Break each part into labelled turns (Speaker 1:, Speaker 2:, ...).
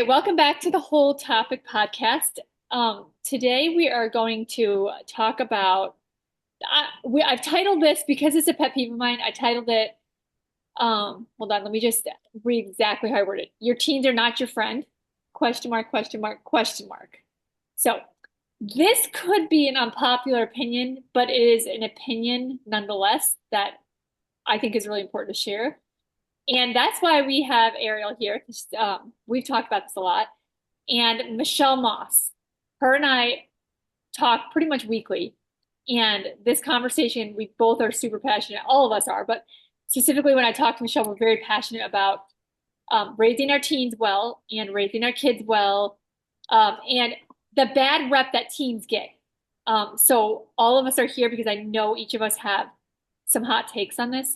Speaker 1: welcome back to the Whole Topic podcast. Today we are going to talk about. I've titled this because it's a pet peeve of mine. I titled it. Hold on, let me just read exactly how I worded it. Your teens are not your friend? Question mark? Question mark? Question mark. So this could be an unpopular opinion, but it is an opinion nonetheless that I think is really important to share. And that's why we have Ariel here. We've talked about this a lot. And Michelle Moss. Her and I talk pretty much weekly. And this conversation, we both are super passionate. All of us are, but specifically when I talk to Michelle, we're very passionate about raising our teens well and raising our kids well, and the bad rep that teens get. So all of us are here because I know each of us have some hot takes on this.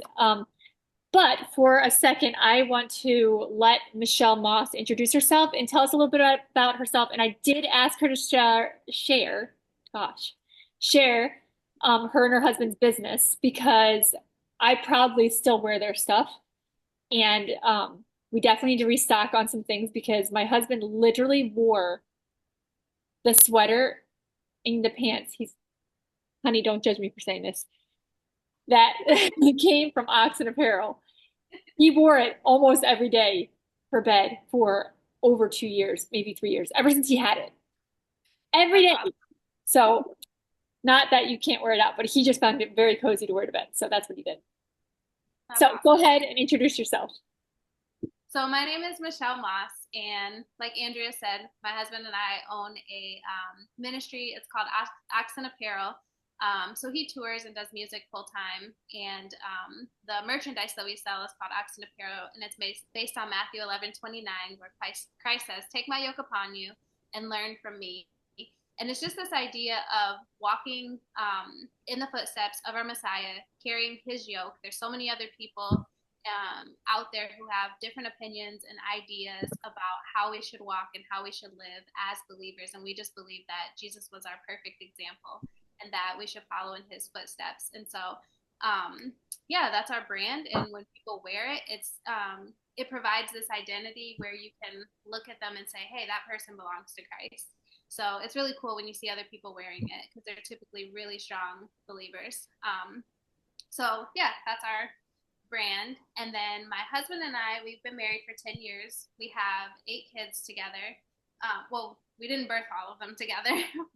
Speaker 1: But for a second, I want to let Michelle Moss introduce herself and tell us a little bit about herself. And I did ask her to share her and her husband's business because I proudly still wear their stuff. And we definitely need to restock on some things because my husband literally wore the sweater and the pants. Honey, don't judge me for saying this. That came from Oxen Apparel. He wore it almost every day for bed for over 2 years, maybe 3 years, ever since he had it. Every day. So, not that you can't wear it out, but he just found it very cozy to wear to bed. So that's what he did. So go ahead and introduce yourself.
Speaker 2: So my name is Michelle Moss, and like Andrea said, my husband and I own a ministry. It's called Oxen Apparel. So he tours and does music full time, and the merchandise that we sell is called Oxen Apparel, and it's based on Matthew 11:29, where Christ says, "Take my yoke upon you and learn from me." And it's just this idea of walking in the footsteps of our Messiah, carrying his yoke. There's so many other people out there who have different opinions and ideas about how we should walk and how we should live as believers. And we just believe that Jesus was our perfect example and that we should follow in his footsteps. And so, yeah, that's our brand. And when people wear it, it provides this identity where you can look at them and say, hey, that person belongs to Christ. So it's really cool when you see other people wearing it because they're typically really strong believers. So yeah, that's our brand. And then my husband and I, we've been married for 10 years. We have 8 kids together. Well, we didn't birth all of them together,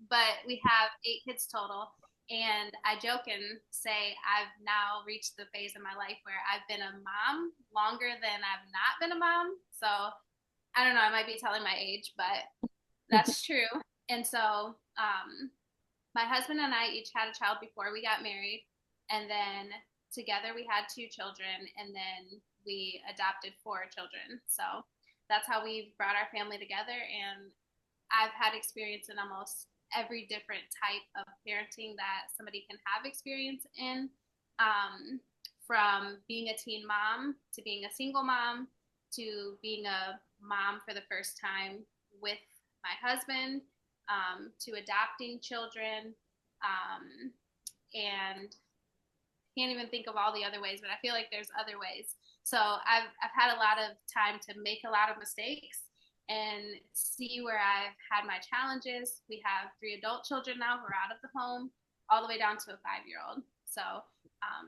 Speaker 2: but we have 8 kids total. And I joke and say I've now reached the phase in my life where I've been a mom longer than I've not been a mom. So I don't know, I might be telling my age, but that's true. And so my husband and I each had a child before we got married. And then together we had 2 children, and then we adopted 4 children. So that's how we brought our family together. And I've had experience in almost every different type of parenting that somebody can have experience in, from being a teen mom to being a single mom to being a mom for the first time with my husband, to adopting children, and can't even think of all the other ways, but I feel like there's other ways. So I've had a lot of time to make a lot of mistakes and see where I've had my challenges. We have 3 adult children now who are out of the home, all the way down to a 5-year-old. So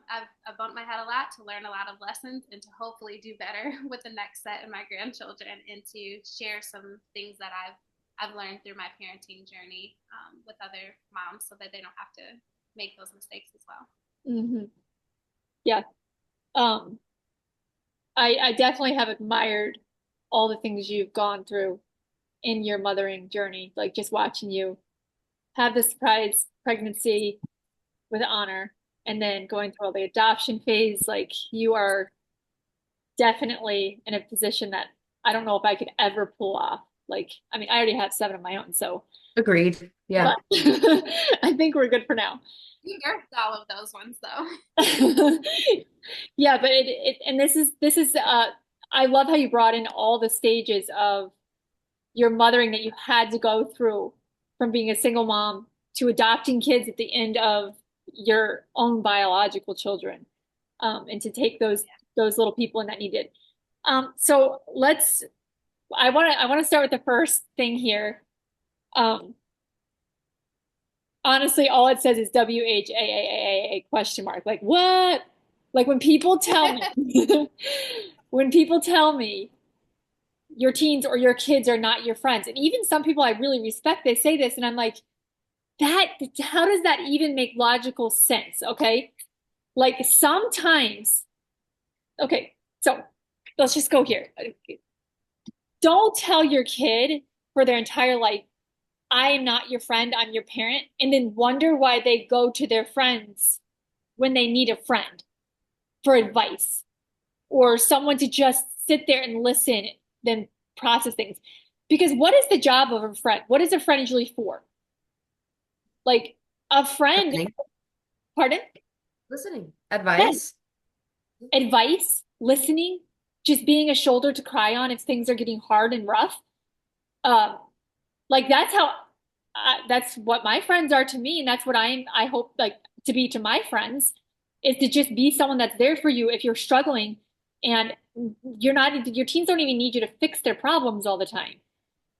Speaker 2: I've bumped my head a lot to learn a lot of lessons and to hopefully do better with the next set of my grandchildren and to share some things that I've learned through my parenting journey with other moms so that they don't have to make those mistakes as well.
Speaker 1: Mm-hmm. Yeah. I definitely have admired all the things you've gone through in your mothering journey, like just watching you have the surprise pregnancy with honor and then going through all the adoption phase. Like you are definitely in a position that I don't know if I could ever pull off. Like, I mean, I already have 7 of my own, so
Speaker 3: Agreed. Yeah.
Speaker 1: I think we're good for now.
Speaker 2: You birthed all of those ones though.
Speaker 1: Yeah, but and this is I love how you brought in all the stages of your mothering that you had to go through from being a single mom to adopting kids at the end of your own biological children, and to take those little people in that needed. So I want to start with the first thing here. Um, Honestly, all it says is WHAAA question mark. Like what? Like when people tell me, when people tell me your teens or your kids are not your friends, and even some people I really respect, they say this, and I'm like, that, how does that even make logical sense? Okay. Like sometimes, okay, so let's just go here. Don't tell your kid for their entire life, I am not your friend, I'm your parent, and then wonder why they go to their friends when they need a friend for advice or someone to just sit there and listen, then process things. Because what is the job of a friend? What is a friend usually for? Like a friend,
Speaker 3: Listening.
Speaker 1: pardon?
Speaker 3: Listening.
Speaker 1: Yes.
Speaker 3: Advice.
Speaker 1: Advice, listening, just being a shoulder to cry on if things are getting hard and rough. Um, like that's what my friends are to me, and that's what I hope like to be to my friends is to just be someone that's there for you if you're struggling and you're not your teens don't even need you to fix their problems all the time.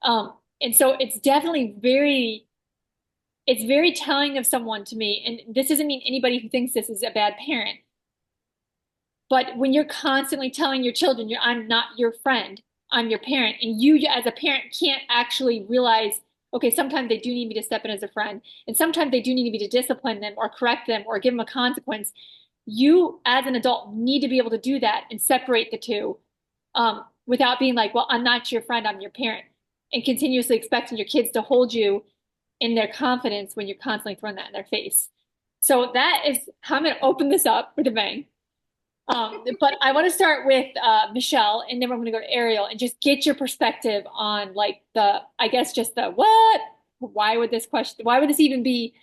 Speaker 1: And so it's very telling of someone to me, and this doesn't mean anybody who thinks this is a bad parent, but when you're constantly telling your children, I'm not your friend, I'm your parent, and you as a parent can't actually realize, okay, sometimes they do need me to step in as a friend, and sometimes they do need me to discipline them or correct them or give them a consequence. You, as an adult, need to be able to do that and separate the two without being like, well, I'm not your friend, I'm your parent, and continuously expecting your kids to hold you in their confidence when you're constantly throwing that in their face. So that is how I'm going to open this up with a bang. But I want to start with Michelle, and then we're going to go to Ariel and just get your perspective on like I guess just the what? Why would this even be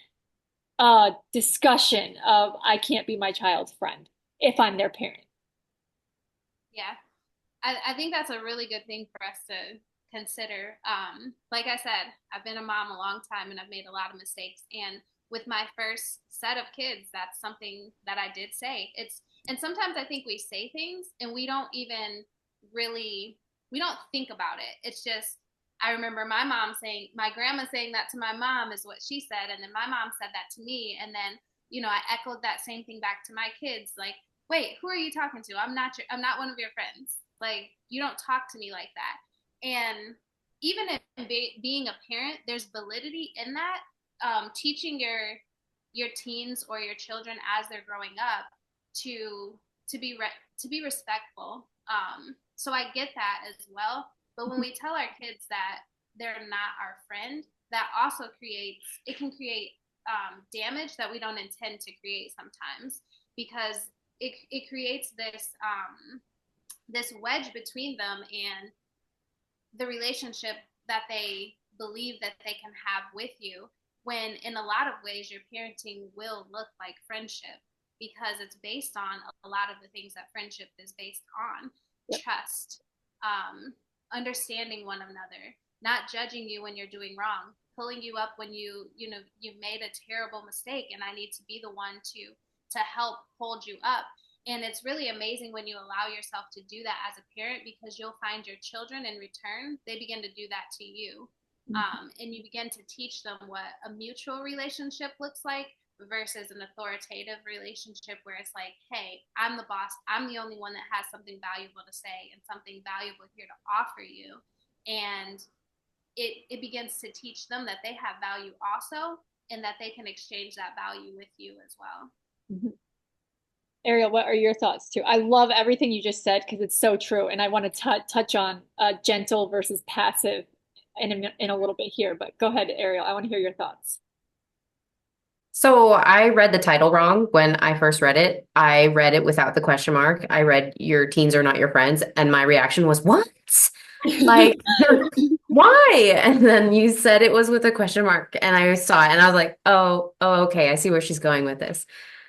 Speaker 1: a discussion of I can't be my child's friend if I'm their parent?
Speaker 2: Yeah. I think that's a really good thing for us to consider. Like I said, I've been a mom a long time and I've made a lot of mistakes. And with my first set of kids, that's something that I did say. And sometimes I think we say things and we don't even really, we don't think about it. It's just, I remember my grandma saying that to my mom is what she said. And then my mom said that to me. And then, I echoed that same thing back to my kids. Like, wait, who are you talking to? I'm not one of your friends. Like, you don't talk to me like that. And even in being a parent, there's validity in that. Teaching your teens or your children as they're growing up to to be respectful. So I get that as well. But when we tell our kids that they're not our friend, that also can create damage that we don't intend to create sometimes, because it creates this wedge between them and the relationship that they believe that they can have with you, when in a lot of ways your parenting will look like friendship, because it's based on a lot of the things that friendship is based on. Yep. Trust, understanding one another, not judging you when you're doing wrong, pulling you up when you've made a terrible mistake, and I need to be the one to help hold you up. And it's really amazing when you allow yourself to do that as a parent, because you'll find your children in return, they begin to do that to you. And you begin to teach them what a mutual relationship looks like versus an authoritative relationship where it's like, hey, I'm the boss. I'm the only one that has something valuable to say and something valuable here to offer you. And it begins to teach them that they have value also, and that they can exchange that value with you as well.
Speaker 1: Mm-hmm. Ariel, what are your thoughts too? I love everything you just said because it's so true, and I want to touch on gentle versus passive in a little bit here. But go ahead, Ariel. I want to hear your thoughts.
Speaker 3: So I read the title wrong when I first read it. I read it without the question mark. I read your teens are not your friends, and my reaction was, what? Like, why? And then you said it was with a question mark, and I saw it, and I was like, oh, okay, I see where she's going with this.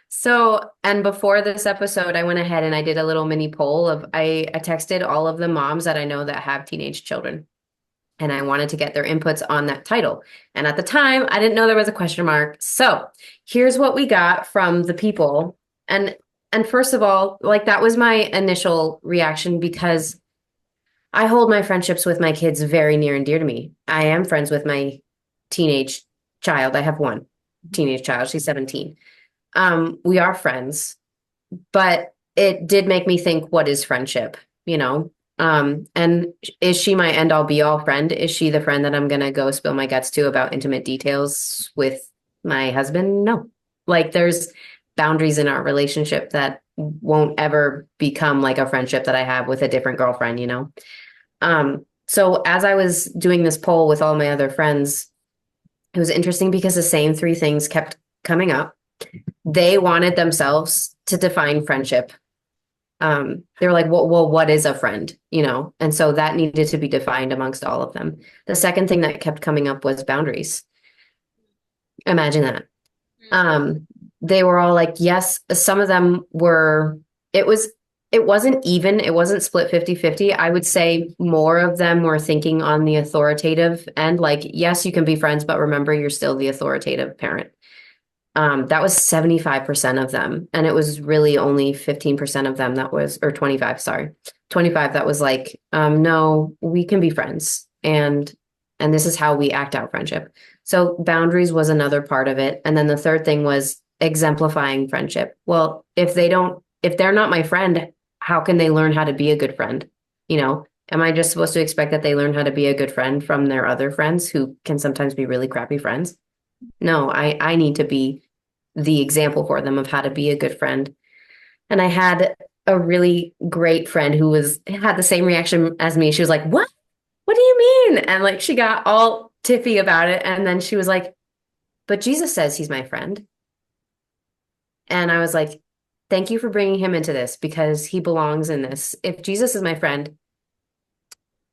Speaker 3: So, and before this episode, I went ahead and I did a little mini poll of I texted all of the moms that I know that have teenage children, and I wanted to get their inputs on that title. And at the time, I didn't know there was a question mark. So here's what we got from the people. And first of all, like that was my initial reaction, because I hold my friendships with my kids very near and dear to me. I am friends with my teenage child. I have one teenage child. She's 17. We are friends, but it did make me think, what is friendship? You know? And is she my end all be all friend? Is she the friend that I'm gonna go spill my guts to about intimate details with my husband? No. Like there's boundaries in our relationship that won't ever become like a friendship that I have with a different girlfriend, you know? So as I was doing this poll with all my other friends, it was interesting because the same three things kept coming up. They wanted themselves to define friendship. They were like, well, what is a friend? You know? And so that needed to be defined amongst all of them. The second thing that kept coming up was boundaries. Imagine that. Um, they were all like, yes, some of them were, it was, it wasn't even, it wasn't split 50-50. I would say more of them were thinking on the authoritative end, like, yes, you can be friends, but remember, you're still the authoritative parent. That was 75% of them. And it was really only 15% of them that was, or 25, sorry, 25 that was like, no, we can be friends. And this is how we act out friendship. So boundaries was another part of it. And then the third thing was exemplifying friendship. Well, if they're not my friend, how can they learn how to be a good friend? You know, am I just supposed to expect that they learn how to be a good friend from their other friends who can sometimes be really crappy friends? No, I need to be the example for them of how to be a good friend. And I had a really great friend who had the same reaction as me. She was like, "What? What do you mean?" And like she got all tiffy about it. And then she was like, "But Jesus says he's my friend." And I was like, "Thank you for bringing him into this because he belongs in this. If Jesus is my friend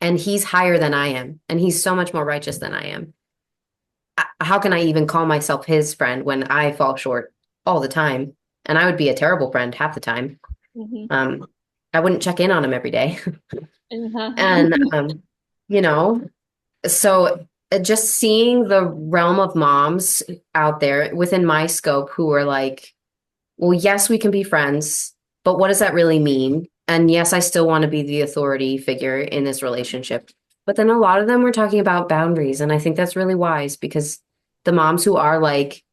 Speaker 3: and he's higher than I am and he's so much more righteous than I am, how can I even call myself his friend when I fall short all the time? And I would be a terrible friend half the time.
Speaker 1: Mhm.
Speaker 3: Um, I wouldn't check in on him every day.
Speaker 1: Uh-huh.
Speaker 3: And, you know, so just seeing the realm of moms out there within my scope who are like, well, yes, we can be friends, but what does that really mean? And yes, I still want to be the authority figure in this relationship. But then a lot of them were talking about boundaries. And I think that's really wise because the moms who are like,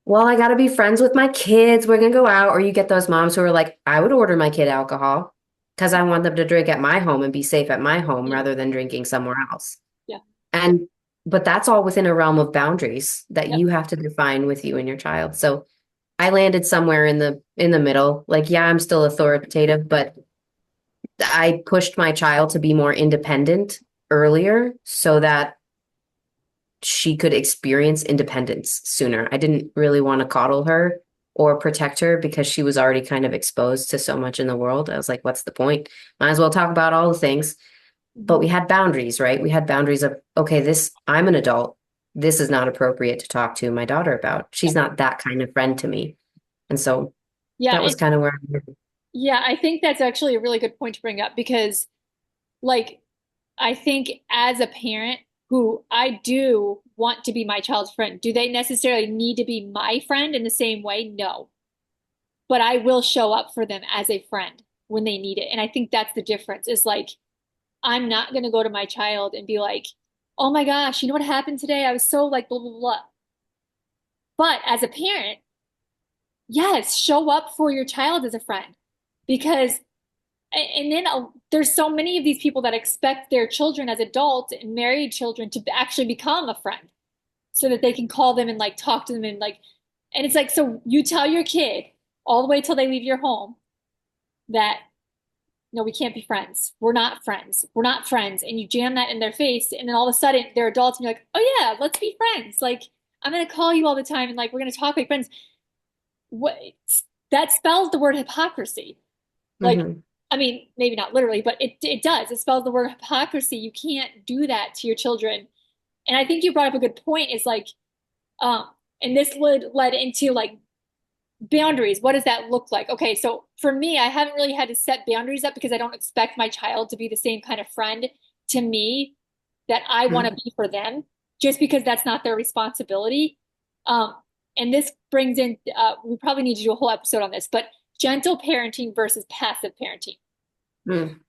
Speaker 3: well, I got to be friends with my kids. We're going to go out. Or you get those moms who are like, I would order my kid alcohol because I want them to drink at my home and be safe at my home
Speaker 1: Yeah.
Speaker 3: rather than drinking somewhere else.
Speaker 1: Yeah.
Speaker 3: And, but that's all within a realm of boundaries that
Speaker 1: Yep.
Speaker 3: you have to define with you and your child. So I landed somewhere in the middle. Like, yeah, I'm still authoritative, but I pushed my child to be more independent earlier so that she could experience independence sooner. I didn't really want to coddle her or protect her because she was already kind of exposed to so much in the world. I was like, what's the point? Might as well talk about all the things. But
Speaker 1: Mhm.
Speaker 3: we had boundaries, right? We had boundaries of, okay, I'm an adult. This is not appropriate to talk to my daughter about.
Speaker 1: Yeah.
Speaker 3: She's not that kind of friend to me. And so
Speaker 1: Yeah.
Speaker 3: that was kind of where
Speaker 1: Yeah, I think that's actually a really good point to bring up because, like, I think as a parent who I do want to be my child's friend, do they necessarily need to be my friend in the same way? No. But I will show up for them as a friend when they need it. And I think that's the difference is like, I'm not going to go to my child and be like, oh my gosh, you know what happened today? I was so like, blah, blah, blah. But as a parent, yes, show up for your child as a friend because and then there's so many of these people that expect their children as adults and married children to actually become a friend so that they can call them and like talk to them and like and it's like so you tell your kid all the way till they leave your home that no, we can't be friends. We're not friends. We're not friends. And you jam that in their face and then all of a sudden they're adults and you're like, oh yeah, let's be friends. Like I'm gonna call you all the time and like we're gonna talk like friends. What that spells the word hypocrisy. Like,
Speaker 3: Mhm.
Speaker 1: I mean, maybe not literally, but it does. It spells the word hypocrisy. You can't do that to your children. And I think you brought up a good point is like, um, and this led into like boundaries. What does that look like? Okay, so for me, I haven't really had to set boundaries up because I don't expect my child to be the same kind of friend to me that I want to
Speaker 3: Mhm.
Speaker 1: be for them, just because that's not their responsibility. Um, and this brings in, we probably need to do a whole episode on this, but gentle parenting versus passive parenting.
Speaker 3: Mhm.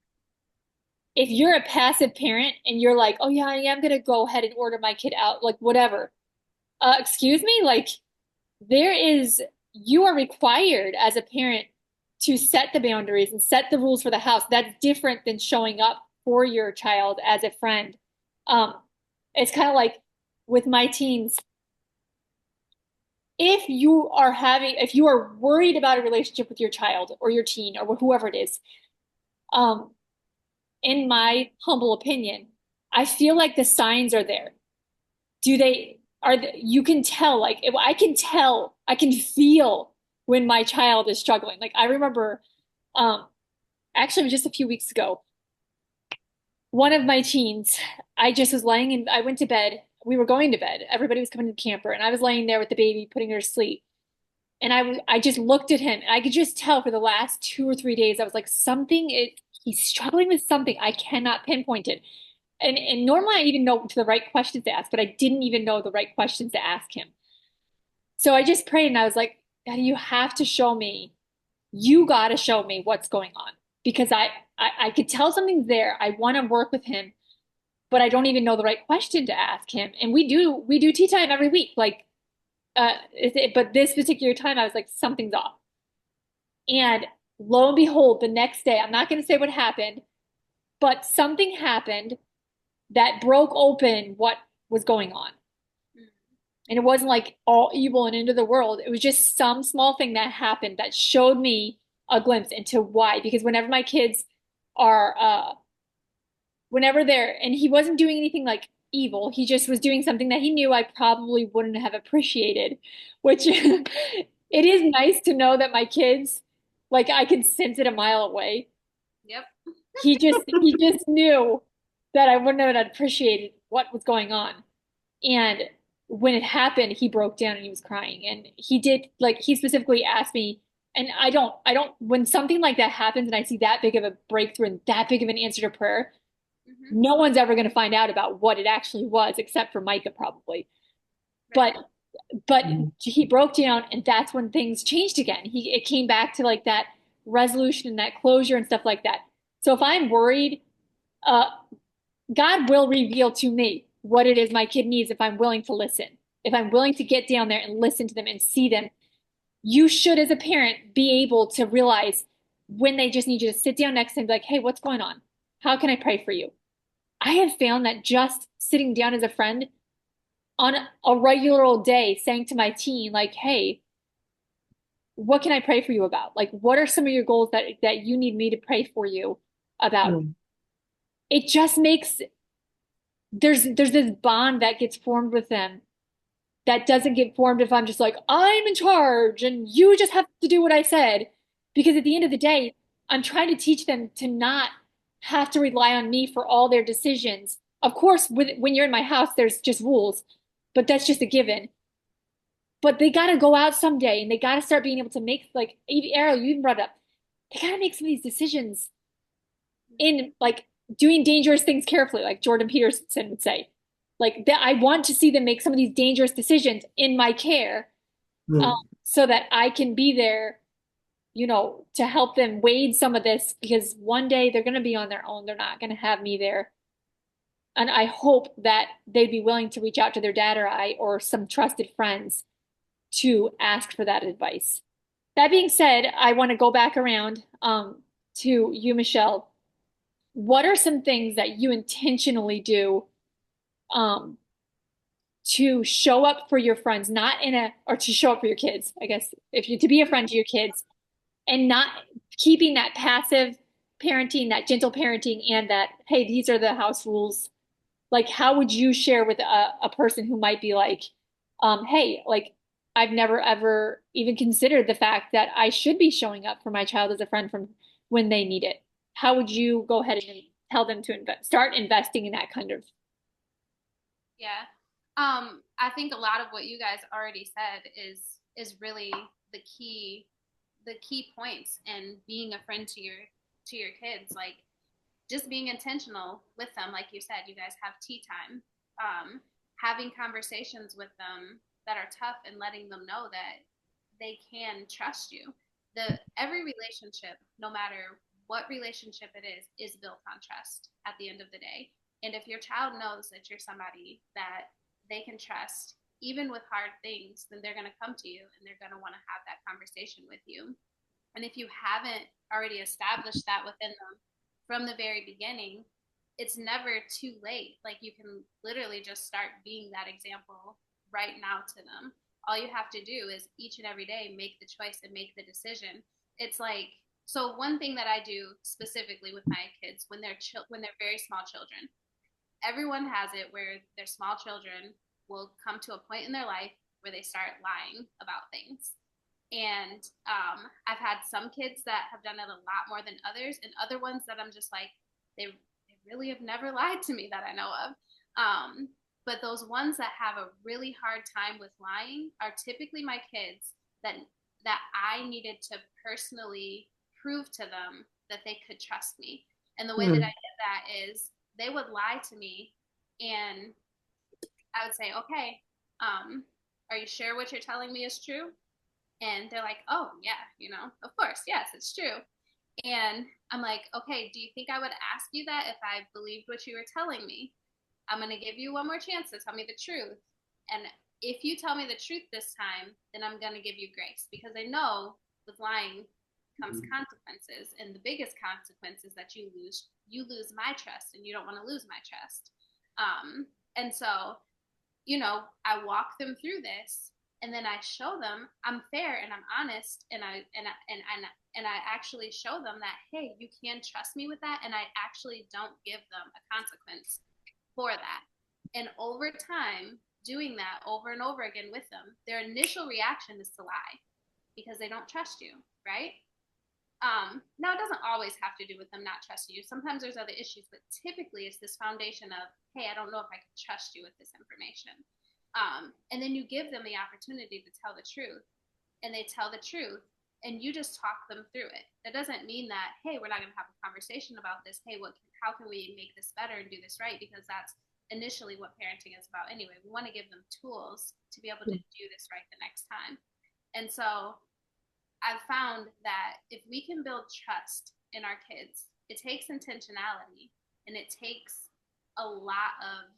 Speaker 1: if you're a passive parent and you're like, oh yeah, I am gonna go ahead and order my kid out, like whatever. Excuse me, like there is, you are required as a parent to set the boundaries and set the rules for the house. That's different than showing up for your child as a friend. Um, it's kind of like with my teens, if you are worried about a relationship with your child or your teen or whoever it is, um, in my humble opinion, I feel like the signs are there. You can tell, like if I can tell, I can feel when my child is struggling. Like I remember, um, actually it was just a few weeks ago, one of my teens, I just was laying in, I went to bed. We were going to bed. Everybody was coming to the camper, and I was laying there with the baby, putting her to sleep. And I just looked at him, and I could just tell for the last 2 or 3 days, I was like, he's struggling with something. I cannot pinpoint it. And normally I even know the right questions to ask, but I didn't even know the right questions to ask him. So I just prayed and I was like, Daddy, you have to show me. You got to show me what's going on because I could tell something's there. I want to work with him, but I don't even know the right question to ask him. And we do tea time every week. Like, but this particular time I was like, something's off. And lo and behold, the next day, I'm not going to say what happened, but something happened that broke open what was going on. And it wasn't like all evil and into the world. It was just some small thing that happened that showed me a glimpse into why. Because whenever my kids are, whenever they're, and he wasn't doing anything like evil, he just was doing something that he knew I probably wouldn't have appreciated, which it is nice to know that my kids, like I could sense it a mile away.
Speaker 2: Yep.
Speaker 1: He just knew that I wouldn't have appreciated what was going on. And when it happened, he broke down and he was crying. And he did, like, he specifically asked me, and when something like that happens and I see that big of a breakthrough and that big of an answer to prayer,
Speaker 2: Mm-hmm.
Speaker 1: no one's ever going to find out about what it actually was, except for Micah probably.
Speaker 2: Right.
Speaker 1: But, but he broke down and that's when things changed again. It came back to like that resolution and that closure and stuff like that. So if I'm worried, uh, God will reveal to me what it is my kid needs if I'm willing to listen. If I'm willing to get down there and listen to them and see them, you should, as a parent, be able to realize when they just need you to sit down next to them and be like, hey, what's going on? How can I pray for you? I have found that just sitting down as a friend on a regular old day saying to my teen, like, hey, what can I pray for you about? Like, what are some of your goals that you need me to pray for you about?
Speaker 3: Mm.
Speaker 1: It just makes there's this bond that gets formed with them that doesn't get formed if I'm just like, I'm in charge and you just have to do what I said. Because at the end of the day, I'm trying to teach them to not have to rely on me for all their decisions. Of course, when you're in my house, there's just rules, but that's just a given. But they got to go out someday and they got to start being able to make, like, Ariel, you even brought it up, they got to make some of these decisions in like doing dangerous things carefully, like Jordan Peterson would say. Like that, I want to see them make some of these dangerous decisions in my care, um,
Speaker 3: Mm.
Speaker 1: so that I can be there, to help them wade some of this because one day they're going to be on their own. They're not going to have me there. And I hope that they'd be willing to reach out to their dad or I or some trusted friends to ask for that advice. That being said, I want to go back around to you, Michelle. What are some things that you intentionally do um, to show up for your friends, not in a, or to show up for your kids, I guess, if you to be a friend to your kids and not keeping that passive parenting, that gentle parenting, and that, hey, these are the house rules. Like, how would you share with a person who might be like, hey, like, I've never ever even considered the fact that I should be showing up for my child as a friend from when they need it. How would you go ahead and tell them to start investing in that kind of?
Speaker 2: Yeah. I think a lot of what you guys already said is really the key points in being a friend to your kids. Like just being intentional with them, like you said, you guys have tea time, having conversations with them that are tough and letting them know that they can trust you. The every relationship, no matter what relationship it is built on trust at the end of the day. And if your child knows that you're somebody that they can trust, even with hard things, then they're going to come to you and they're going to want to have that conversation with you. And if you haven't already established that within them from the very beginning, it's never too late. Like, you can literally just start being that example right now to them. All you have to do is each and every day make the choice and make the decision. It's like, so one thing that I do specifically with my kids when they're very small children, everyone has it where their small children will come to a point in their life where they start lying about things. And I've had some kids that have done it a lot more than others, and other ones that I'm just like, they really have never lied to me that I know of. But those ones that have a really hard time with lying are typically my kids that I needed to personally prove to them that they could trust me. And the way that I did that is they would lie to me, and I would say, okay, are you sure what you're telling me is true? And they're like, oh, yeah, of course, yes, it's true. And I'm like, okay, do you think I would ask you that if I believed what you were telling me? I'm going to give you one more chance to tell me the truth. And if you tell me the truth this time, then I'm going to give you grace, because I know with lying comes consequences. And the biggest consequence is that you lose my trust, and you don't want to lose my trust. And so, I walk them through this, and then I show them I'm fair and I'm honest, and I actually show them that, hey, you can trust me with that, and I actually don't give them a consequence for that. And over time, doing that over and over again with them, their initial reaction is to lie because they don't trust you, right? Now, it doesn't always have to do with them not trusting you. Sometimes there's other issues, but typically it's this foundation of, hey, I don't know if I can trust you with this information. And then you give them the opportunity to tell the truth, and they tell the truth, and you just talk them through it. That doesn't mean that, hey, we're not going to have a conversation about this. Hey, how can we make this better and do this right? Because that's initially what parenting is about anyway. We want to give them tools to be able to do this right the next time. And so I've found that if we can build trust in our kids, it takes intentionality, and it takes a lot of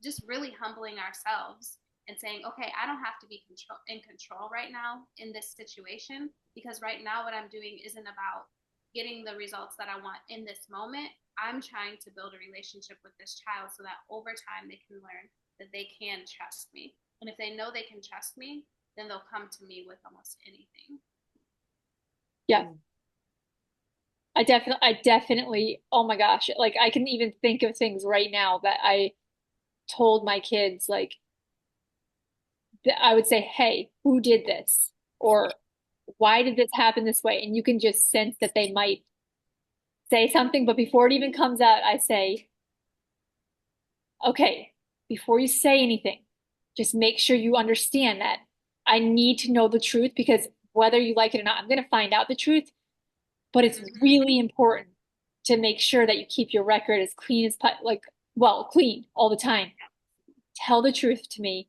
Speaker 2: just really humbling ourselves and saying, okay, I don't have to be in control right now in this situation, because right now what I'm doing isn't about getting the results that I want in this moment. I'm trying to build a relationship with this child so that over time they can learn that they can trust me. And if they know they can trust me, then they'll come to me with almost anything.
Speaker 1: Yeah. I definitely, oh my gosh, like I can even think of things right now that I told my kids, like, I would say, hey, who did this? Or why did this happen this way? And you can just sense that they might say something, but before it even comes out, I say, okay, before you say anything, just make sure you understand that I need to know the truth, because whether you like it or not, I'm going to find out the truth. But it's really important to make sure that you keep your record as clean as, clean all the time. Tell the truth to me,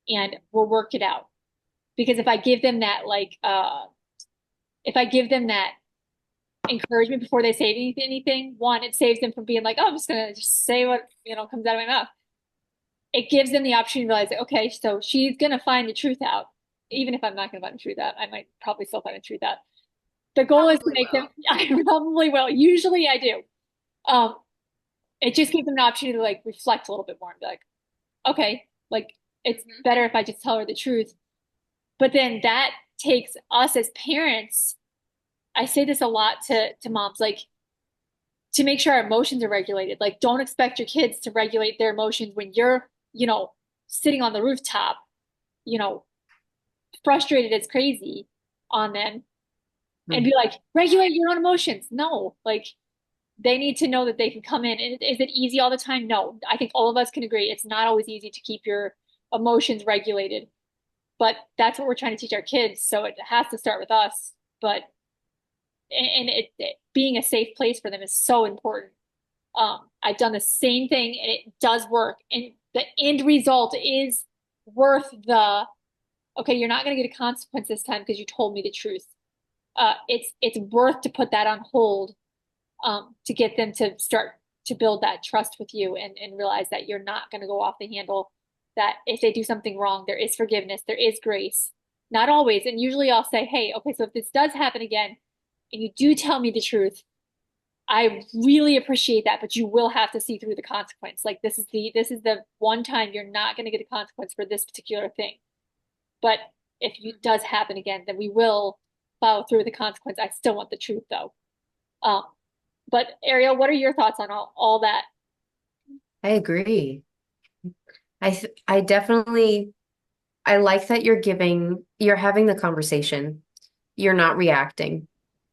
Speaker 1: and we'll work it out. Because if I give them that, if I give them that encouragement before they say anything, one, it saves them from being like, oh, I'm just gonna just say what, comes out of my mouth. It gives them the opportunity to realize, okay, so she's gonna find the truth out. Even if I'm not gonna find the truth out, I might probably still find the truth out. The goal is to make them, I probably will. Usually I do. It just gives them an opportunity to like reflect a little bit more and be like, okay, like it's better if I just tell her the truth. But then that takes us as parents. I say this a lot to moms, like, to make sure our emotions are regulated. Like, don't expect your kids to regulate their emotions when you're, sitting on the rooftop, you know, frustrated as crazy on them, and be like, regulate your own emotions. No, like, they need to know that they can come in. And is it easy all the time? No. I think all of us can agree it's not always easy to keep your emotions regulated. But that's what we're trying to teach our kids. So it has to start with us. But and it being a safe place for them is so important. I've done the same thing, and it does work. And the end result is worth the, okay, you're not going to get a consequence this time because you told me the truth. it's worth to put that on hold, to get them to start to build that trust with you, and realize that you're not going to go off the handle, that if they do something wrong, there is forgiveness, there is grace. Not always. And usually I'll say, hey, okay, so if this does happen again and you do tell me the truth, I really appreciate that, but you will have to see through the consequence. Like this is the one time you're not going to get a consequence for this particular thing. But if it does happen again, then we will follow through with the consequence. I still want the truth though. Um, but Ariel, what are your thoughts on all that?
Speaker 3: I agree. I definitely I like that you're having the conversation. You're not reacting.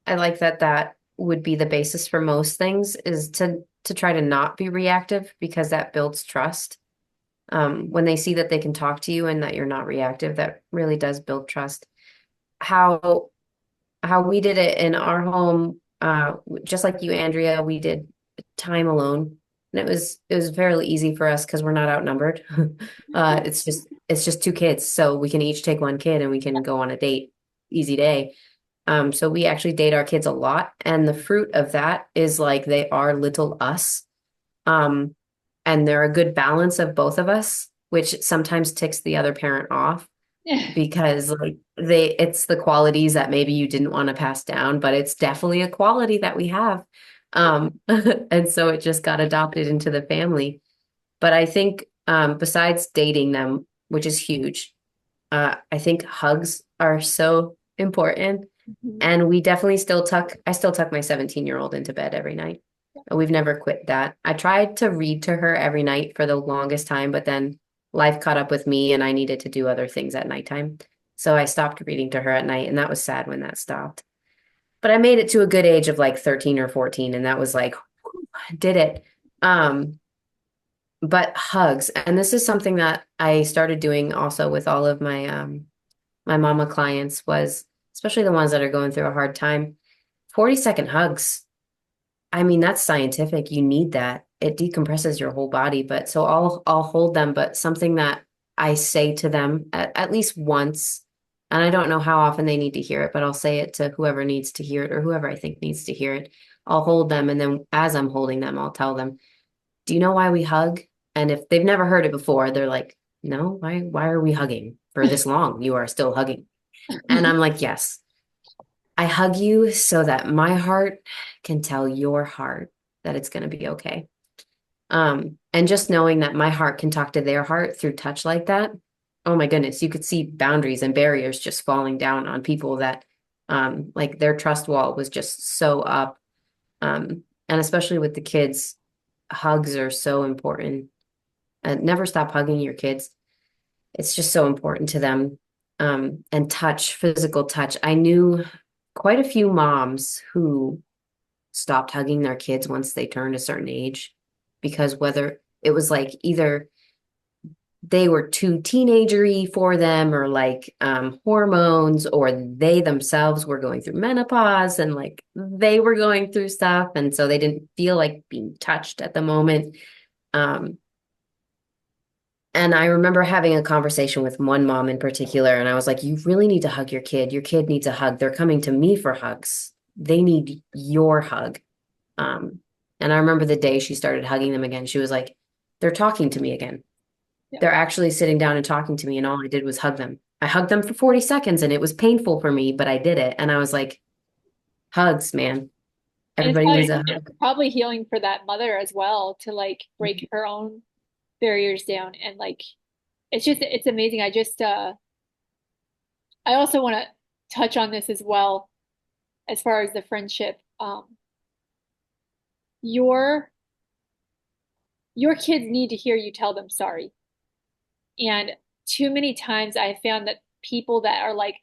Speaker 3: I like that that would be the basis for most things is to try to not be reactive because that builds trust. When they see that they can talk to you and that you're not reactive, that really does build trust. How how we did it in our home, just like you, Andrea, we did time alone. And it was fairly easy for us because we're not outnumbered. It's just two kids. So we can each take one kid and we can go on a date. Easy day. So we actually date our kids a lot. And the fruit of that is like they are little us. Um, and they're a good balance of both of us, which sometimes ticks the other parent off because like it's the qualities that maybe you didn't want to pass down, but it's definitely a quality that we have. And so it just got adopted into the family. But I think besides dating them, which is huge, I think hugs are so important.
Speaker 1: Mhm.
Speaker 3: And I still tuck my 17-year-old into bed every night. We've never quit that. I tried to read to her every night for the longest time, but then life caught up with me and I needed to do other things at nighttime. So I stopped reading to her at night, and that was sad when that stopped. But I made it to a good age of like 13 or 14, and that was like, whew, I did it. Um, but hugs, and this is something that I started doing also with all of my mama clients was, especially the ones that are going through a hard time, 40-second hugs. I mean, that's scientific. You need that. It decompresses your whole body. But so I'll hold them, but something that I say to them at least once, and I don't know how often they need to hear it, but I'll say it to whoever needs to hear it or whoever I think needs to hear it. I'll hold them, and then as I'm holding them, I'll tell them, "Do you know why we hug?" And if they've never heard it before, they're like, "No, why are we hugging for this long? You are still hugging." And I'm like, "Yes. I hug you so that my heart can tell your heart that it's going to be okay." And just knowing that my heart can talk to their heart through touch like that, oh my goodness, you could see boundaries and barriers just falling down on people that, like their trust wall was just so up. And especially with the kids, hugs are so important. And never stop hugging your kids. It's just so important to them. And touch, physical touch. I knew quite a few moms who stopped hugging their kids once they turned a certain age because whether it was like either they were too teenagery for them or like hormones or they themselves were going through menopause and like they were going through stuff and so they didn't feel like being touched at the moment. Um, and I remember having a conversation with one mom in particular, and I was like, you really need to hug your kid. Your kid needs a hug. They're coming to me for hugs. They need your hug. Um, and I remember the day she started hugging them again, she was like, they're talking to me again.
Speaker 1: Yeah.
Speaker 3: They're actually sitting down and talking to me, and all I did was hug them. I hugged them for 40 seconds and it was painful for me, but I did it. And I was like, hugs, man.
Speaker 1: And
Speaker 3: Everybody needs a
Speaker 1: it's
Speaker 3: hug.
Speaker 1: probably healing for that mother as well, to like break her own barriers down, and like it's amazing. I also want to touch on this as well, as far as the friendship. Your your kids need to hear you tell them sorry. And too many times I found that people that are like,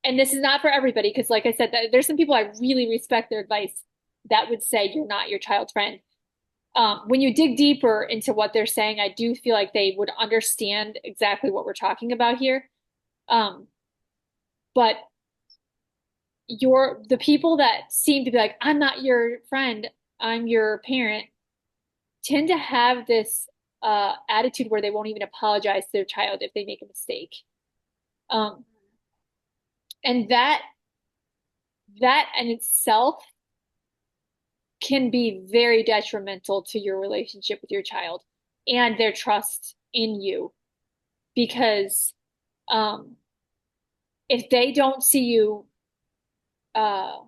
Speaker 1: and this is not for everybody, because like I said, there's some people I really respect their advice that would say you're not your child's friend. When you dig deeper into what they're saying, I do feel like they would understand exactly what we're talking about here. Um, but the people that seem to be like, I'm not your friend, I'm your parent, tend to have this attitude where they won't even apologize to their child if they make a mistake. Um, and that that in itself can be very detrimental to your relationship with your child and their trust in you because um, if they don't see you uh,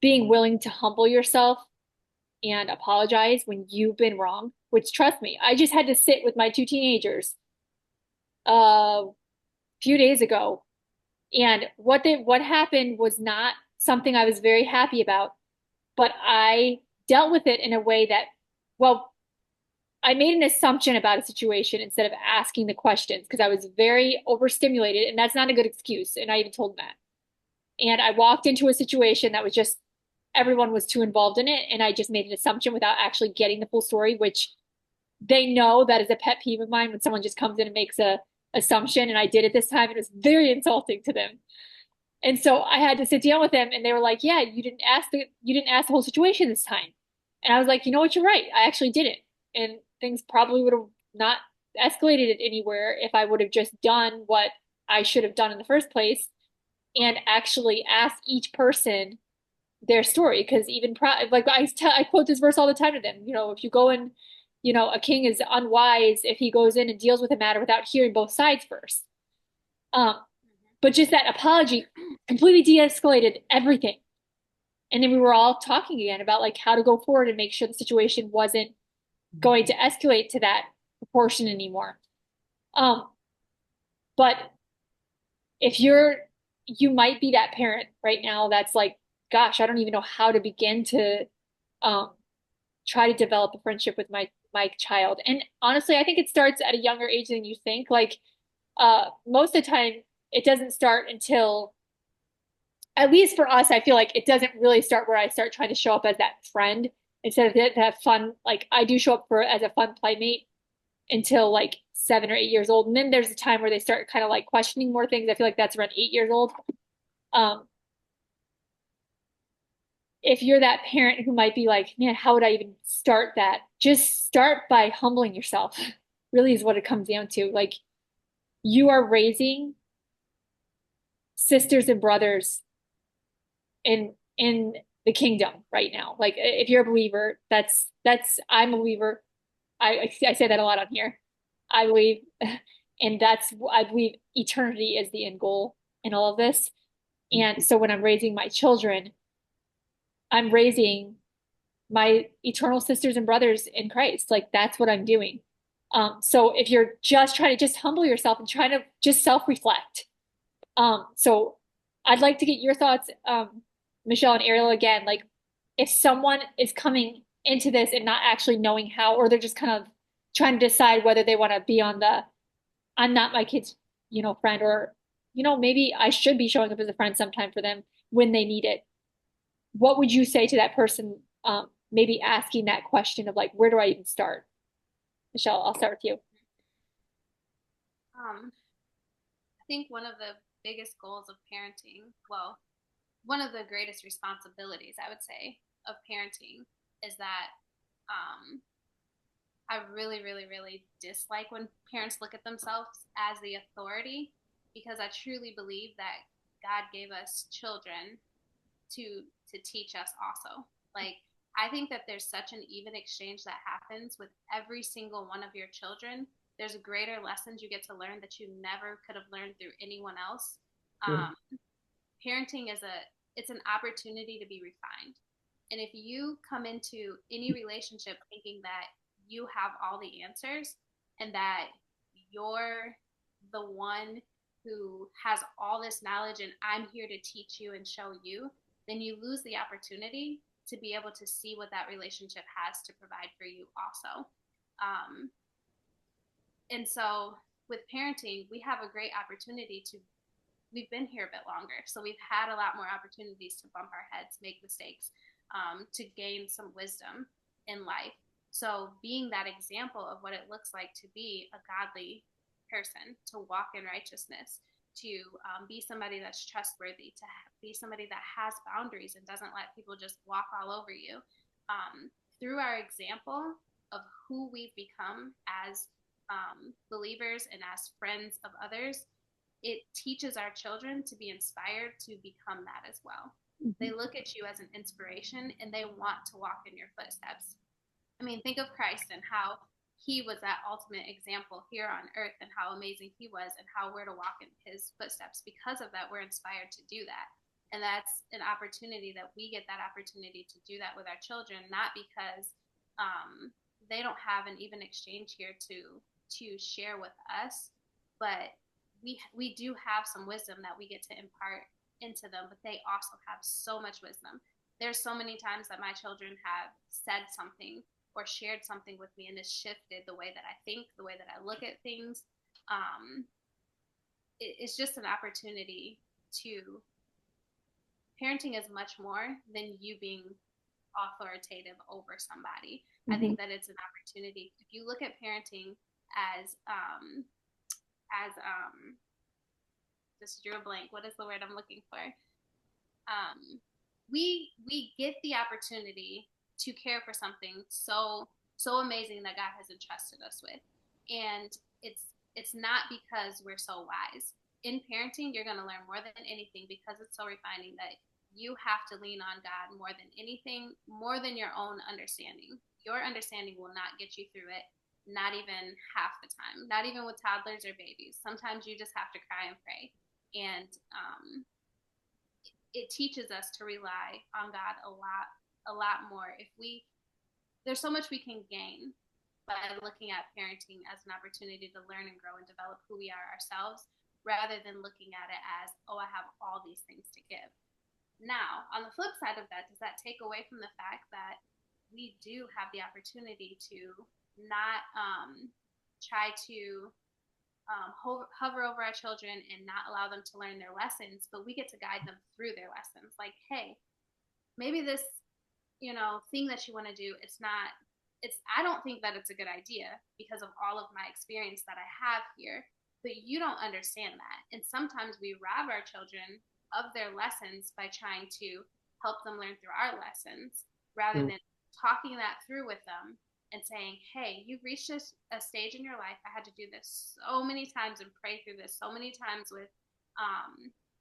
Speaker 1: being willing to humble yourself and apologize when you've been wrong, which trust me, I just had to sit with my two teenagers a few days ago, and what happened was not something I was very happy about, but I dealt with it in a way that, well, I made an assumption about a situation instead of asking the questions because I was very overstimulated, and that's not a good excuse. And I even told them that. And I walked into a situation that was just everyone was too involved in it, and I just made an assumption without actually getting the full story, which they know that is a pet peeve of mine when someone just comes in and makes a assumption, and I did it this time. It was very insulting to them. And so I had to sit down with them and they were like, "Yeah, you didn't ask the whole situation this time." And I was like, "You know what? You're right. I actually didn't." And things probably would have not escalated it anywhere if I would have just done what I should have done in the first place and actually asked each person their story. Because even like I quote this verse all the time to them. If you go in, a king is unwise if he goes in and deals with a matter without hearing both sides first. Um, but just that apology completely de-escalated everything. And then we were all talking again about like how to go forward and make sure the situation wasn't going to escalate to that proportion anymore. Um, but if you might be that parent right now that's like, gosh, I don't even know how to begin to um, try to develop a friendship with my child. And honestly, I think it starts at a younger age than you think. Like most of the time, it doesn't start until, at least for us, I feel like it doesn't really start where I start trying to show up as that friend instead of that fun. Like I do show up for as a fun playmate until like 7 or 8 years old, and then there's a time where they start kind of like questioning more things. I feel like that's around 8 years old. Um, if you're that parent who might be like, man, how would I even start that? Just start by humbling yourself. Really is what it comes down to. Like you are raising sisters and brothers in the kingdom right now. Like if you're a believer, that's I'm a believer. I say that a lot on here. I believe, and I believe eternity is the end goal in all of this. And so when I'm raising my children, I'm raising my eternal sisters and brothers in Christ. Like that's what I'm doing. So if you're just trying to just humble yourself and trying to just self-reflect, so I'd like to get your thoughts, Michelle and Ariel, again. Like, if someone is coming into this and not actually knowing how, or they're just kind of trying to decide whether they want to be on the I'm not my kid's, friend, or, maybe I should be showing up as a friend sometime for them when they need it. What would you say to that person, maybe asking that question of like, where do I even start? Michelle, I'll start with you.
Speaker 2: Um, I think one of the biggest goals of parenting, well, one of the greatest responsibilities, I would say, of parenting is that um, I really, really, really dislike when parents look at themselves as the authority because I truly believe that God gave us children to teach us also. Like I think that there's such an even exchange that happens with every single one of your children. There's greater lessons you get to learn that you never could have learned through anyone else. Um, Parenting is it's an opportunity to be refined. And if you come into any relationship thinking that you have all the answers and that you're the one who has all this knowledge and I'm here to teach you and show you, then you lose the opportunity to be able to see what that relationship has to provide for you also. Um, and so with parenting, we have a great opportunity to we've been here a bit longer. So we've had a lot more opportunities to bump our heads, make mistakes, to gain some wisdom in life. So being that example of what it looks like to be a godly person, to walk in righteousness, to be somebody that's trustworthy, to be somebody that has boundaries and doesn't let people just walk all over you. Through our example of who we've become as believers and as friends of others, it teaches our children to be inspired to become that as well. They look at you as an inspiration and they want to walk in your footsteps. I mean, think of Christ and how he was that ultimate example here on earth and how amazing he was and how we're to walk in his footsteps. Because of that, we're inspired to do that. And that's an opportunity that we get that opportunity to do that with our children, not because they don't have an even exchange here to share with us, but we do have some wisdom that we get to impart into them, but they also have so much wisdom. There's so many times that my children have said something or shared something with me and it's shifted the way that I think, the way that I look at things. Um, it's just an opportunity to parenting is much more than you being authoritative over somebody. I
Speaker 1: Mm-hmm.
Speaker 2: think that it's an opportunity. If you look at parenting as just drew a blank. What is the word I'm looking for? We get the opportunity to care for something so amazing that God has entrusted us with, and it's not because we're so wise. In parenting, you're going to learn more than anything because it's so refining that you have to lean on God more than anything, more than your own understanding. Your understanding will not get you through it, not even half the time, not even with toddlers or babies. Sometimes you just have to cry and pray. And it teaches us to rely on God a lot more. If we, there's so much we can gain by looking at parenting as an opportunity to learn and grow and develop who we are ourselves, rather than looking at it as, oh, I have all these things to give. Now, on the flip side of that, does that take away from the fact that we do have the opportunity to not try to hover over our children and not allow them to learn their lessons, but we get to guide them through their lessons. Like, hey, maybe this, thing that you want to do, I don't think that it's a good idea because of all of my experience that I have here, but you don't understand that. And sometimes we rob our children of their lessons by trying to help them learn through our lessons rather than talking that through with them and saying, hey, you've reached a stage in your life. I had to do this so many times and pray through this so many times with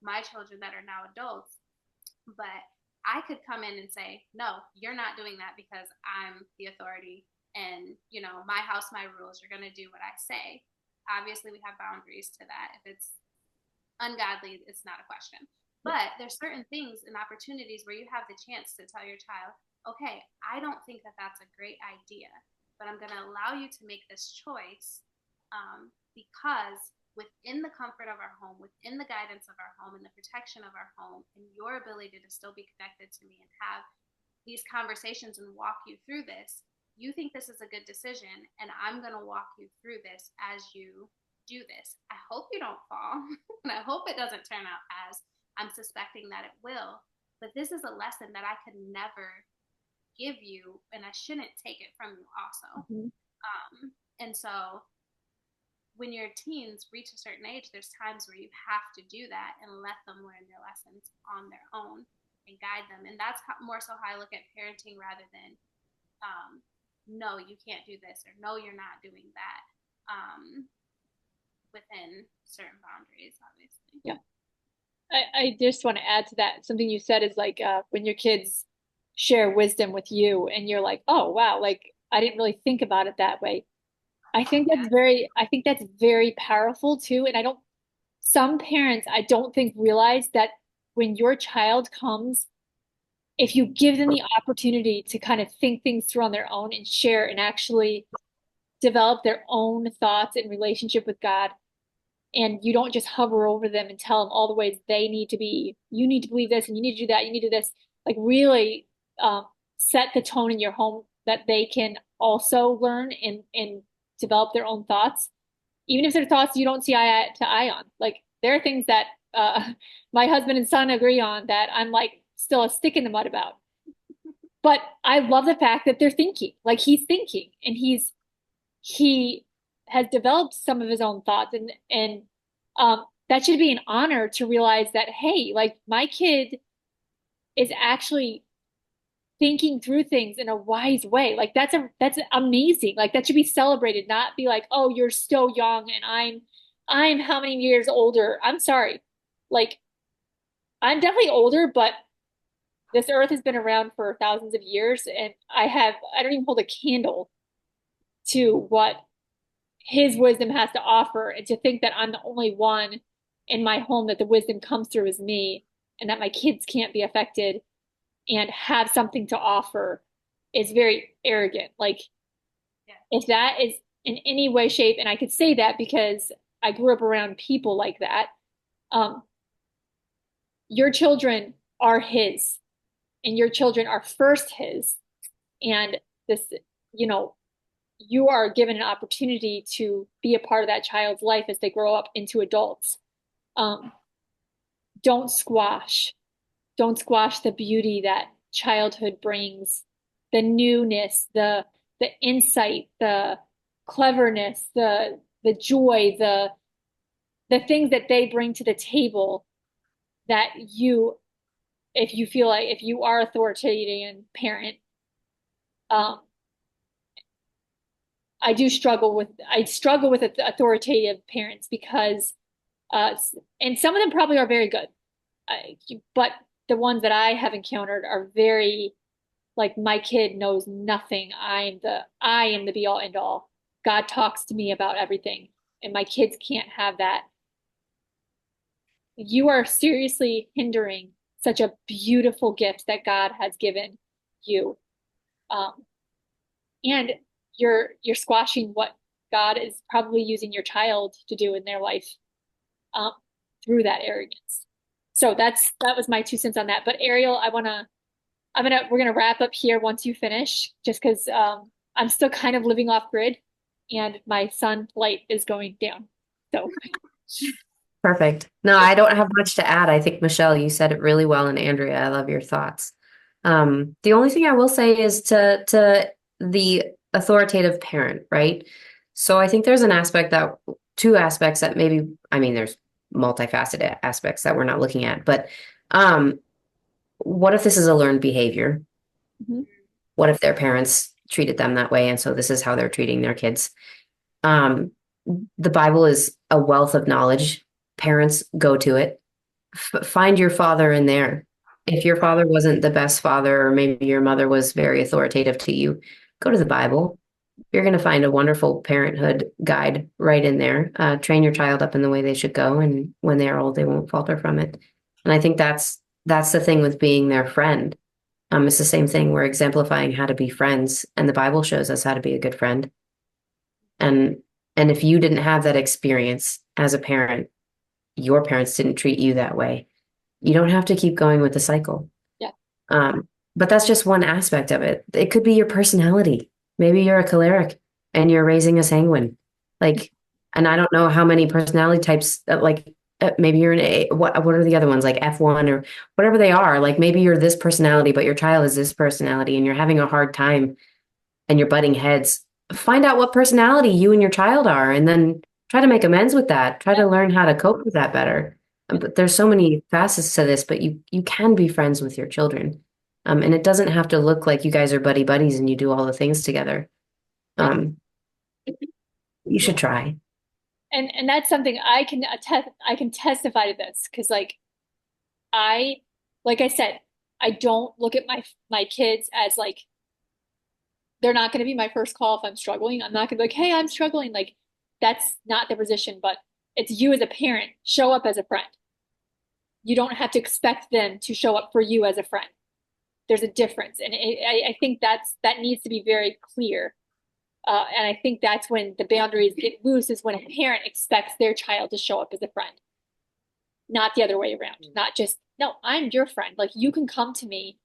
Speaker 2: my children that are now adults. But I could come in and say, no, you're not doing that because I'm the authority and, my house, my rules, you're going to do what I say. Obviously, we have boundaries to that. If it's ungodly, it's not a question. But there's certain things and opportunities where you have the chance to tell your child, okay, I don't think that that's a great idea, but I'm going to allow you to make this choice because within the comfort of our home, within the guidance of our home and the protection of our home and your ability to still be connected to me and have these conversations and walk you through this, you think this is a good decision and I'm going to walk you through this as you do this. I hope you don't fall and I hope it doesn't turn out as I'm suspecting that it will, but this is a lesson that I could never give you and I shouldn't take it from you also.
Speaker 1: Mm-hmm.
Speaker 2: And so when your teens reach a certain age, there's times where you have to do that and let them learn their lessons on their own and guide them. And that's more so how I look at parenting rather than, no, you can't do this or no, you're not doing that within certain boundaries, obviously.
Speaker 1: Yeah. I just want to add to that. Something you said is like when your kids share wisdom with you and you're like, oh, wow, like I didn't really think about it that way. I think that's very powerful too. And some parents, I don't think realize that when your child comes, if you give them the opportunity to kind of think things through on their own and share and actually develop their own thoughts and relationship with God, and you don't just hover over them and tell them all the ways they need to be, you need to believe this and you need to do that, you need to do this, like really set the tone in your home that they can also learn and develop their own thoughts, even if they're thoughts you don't see eye to eye on. Like there are things that my husband and son agree on that I'm like still a stick in the mud about. But I love the fact that they're thinking, like he's thinking and he has developed some of his own thoughts and that should be an honor to realize that, hey, like my kid is actually thinking through things in a wise way. Like that's amazing. Like that should be celebrated, not be like, oh, you're so young and I'm how many years older. I'm sorry. Like I'm definitely older, but this earth has been around for thousands of years, and I don't even hold a candle to what his wisdom has to offer. And to think that I'm the only one in my home that the wisdom comes through is me, and that my kids can't be affected and have something to offer is very arrogant. Like,
Speaker 2: Yeah.
Speaker 1: if that is in any way, shape, and I could say that because I grew up around people like that, um, your children are his, and your children are first his. And this, you know, you are given an opportunity to be a part of that child's life as they grow up into adults. Um, don't squash, don't squash the beauty that childhood brings, the newness, the insight, the cleverness, the joy, the things that they bring to the table that you, if you feel like if you are authoritarian parent, um, I struggle with authoritative parents because uh, and some of them probably are very good, but the ones that I have encountered are very like, my kid knows nothing. I am the be all end all. God talks to me about everything, and my kids can't have that. You are seriously hindering such a beautiful gift that God has given you. Um, and you're squashing what God is probably using your child to do in their life, um, through that arrogance. So that was my 2 cents on that. But Ariel, we're gonna wrap up here once you finish, just because I'm still kind of living off grid, and my sun light is going down. So
Speaker 3: Perfect. No, I don't have much to add. I think, Michelle, you said it really well, and Andrea, I love your thoughts. The only thing I will say is to the authoritative parent, right? So I think there's two aspects that maybe, I mean, there's multifaceted aspects that we're not looking at, but um, what if this is a learned behavior?
Speaker 1: mhm.
Speaker 3: What if their parents treated them that way, and so this is how they're treating their kids? Um, the Bible is a wealth of knowledge. Parents, go to it. Find your father in there. If your father wasn't the best father, or maybe your mother was very authoritative to you, go to the Bible. You're going to find a wonderful parenthood guide right in there. Train your child up in the way they should go, and when they are old, they won't falter from it. And I think that's the thing with being their friend. It's the same thing. We're exemplifying how to be friends, and the Bible shows us how to be a good friend. And and if you didn't have that experience as a parent, your parents didn't treat you that way, you don't have to keep going with the cycle.
Speaker 1: Yeah.
Speaker 3: But that's just one aspect of it. It could be your personality. Maybe you're a choleric and you're raising a sanguine. Like, and I don't know how many personality types, maybe you're an A, what are the other ones, like F1 or whatever they are. Like maybe you're this personality, but your child is this personality and you're having a hard time and you're butting heads. Find out what personality you and your child are, and then try to make amends with that. Try
Speaker 1: Yeah.
Speaker 3: to learn how to cope with that better. But there's so many facets to this, but you can be friends with your children. And it doesn't have to look like you guys are buddy buddies and you do all the things together.
Speaker 1: Yeah.
Speaker 3: Um, you should try.
Speaker 1: And that's something I can attest. I can testify to this because, I, like I said, I don't look at my kids as like, they're not going to be my first call if I'm struggling. I'm not going to be like, hey, I'm struggling. Like, that's not the position. But it's you as a parent. Show up as a friend. You don't have to expect them to show up for you as a friend. There's a difference, and I think that needs to be very clear. And I think that's when the boundaries get loose, is when a parent expects their child to show up as a friend, not the other way around. Not just, no, I'm your friend. Like, you can come to me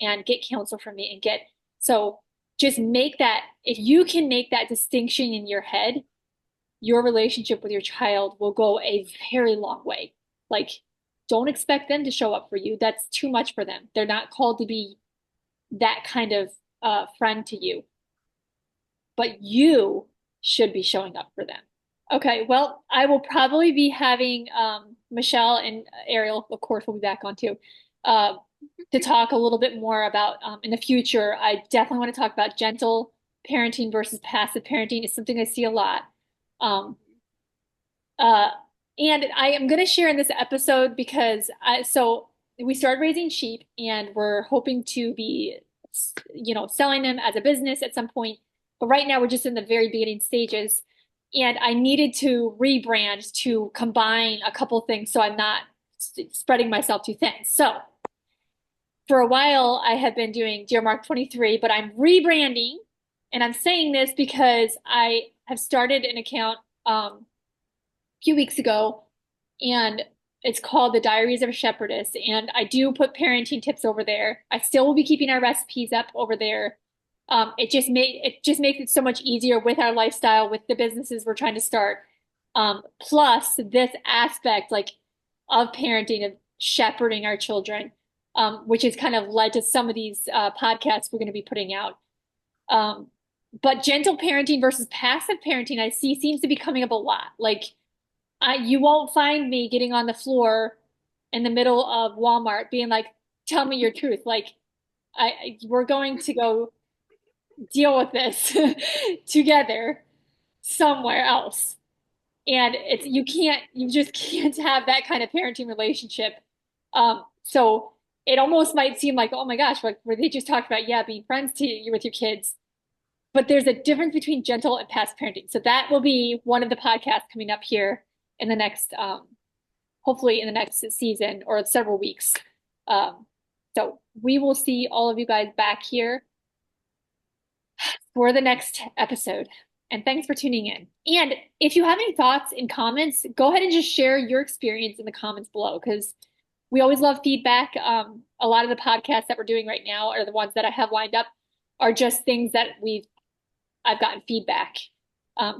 Speaker 1: and get counsel from me and get, so just make that, if you can make that distinction in your head, your relationship with your child will go a very long way. Like, don't expect them to show up for you. That's too much for them. They're not called to be that kind of friend to you, but you should be showing up for them. Okay, well, I will probably be having Michelle and Ariel, of course, will be back on too, uh, to talk a little bit more about, in the future. I definitely want to talk about gentle parenting versus passive parenting. It's something I see a lot. Um, uh, and I am going to share in this episode because so we started raising sheep, and we're hoping to be, selling them as a business at some point. But right now we're just in the very beginning stages. And I needed to rebrand to combine a couple things so I'm not spreading myself too thin. So for a while, I have been doing Dear Mark 23, but I'm rebranding. And I'm saying this because I have started an account a few weeks ago, and it's called The Diaries of a Shepherdess. And I do put parenting tips over there. I still will be keeping our recipes up over there. It just makes it so much easier with our lifestyle, with the businesses we're trying to start. Plus this aspect like of parenting, of shepherding our children, which has kind of led to some of these podcasts we're going to be putting out. But gentle parenting versus passive parenting, I see seems to be coming up a lot. Like you won't find me getting on the floor in the middle of Walmart being like, tell me your truth. Like we're going to go deal with this together somewhere else. And you just can't have that kind of parenting relationship. So it almost might seem like, oh my gosh, like where they just talked about, yeah, being friends to you with your kids. But there's a difference between gentle and passive parenting. So that will be one of the podcasts coming up here in the next, hopefully in the next season or several weeks. So we will see all of you guys back here for the next episode. And thanks for tuning in. And if you have any thoughts and comments, go ahead and just share your experience in the comments below, because we always love feedback. A lot of the podcasts that we're doing right now, or the ones that I have lined up, are just things that I've gotten feedback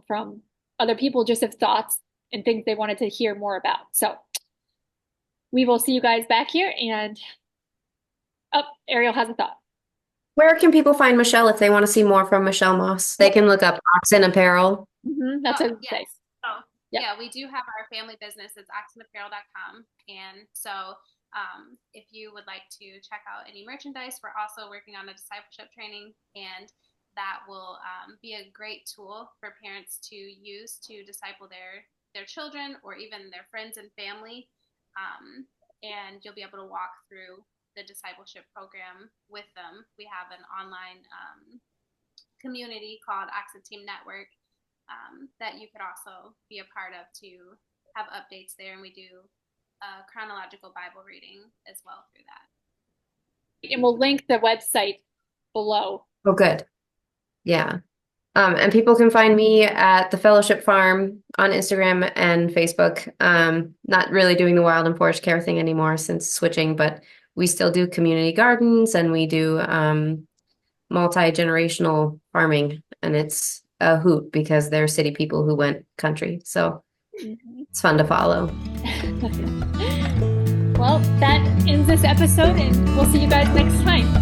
Speaker 1: from other people, just of thoughts and things they wanted to hear more about. So we will see you guys back here. And Ariel has a thought.
Speaker 3: Where can people find Michelle if they want to see more from Michelle Moss? They can look up Oxen Apparel.
Speaker 1: That's what I would
Speaker 2: yes.
Speaker 1: say.
Speaker 2: So,
Speaker 1: Yep.
Speaker 2: yeah, we do have our family business. It's oxenapparel.com. And so if you would like to check out any merchandise, we're also working on a discipleship training, and that will be a great tool for parents to use to disciple their children or even their friends and family. And you'll be able to walk through the discipleship program with them. We have an online community called Oxen Team Network that you could also be a part of to have updates there. And we do chronological Bible reading as well through that.
Speaker 1: And we'll link the website below.
Speaker 3: Oh, good. Yeah. And people can find me at the Fellowship Farm on Instagram and Facebook. Not really doing the wild and forest care thing anymore since switching, but we still do community gardens, and we do multi-generational farming, and it's a hoot because they're city people who went country. So it's fun to follow.
Speaker 1: Well, that ends this episode, and we'll see you guys next time.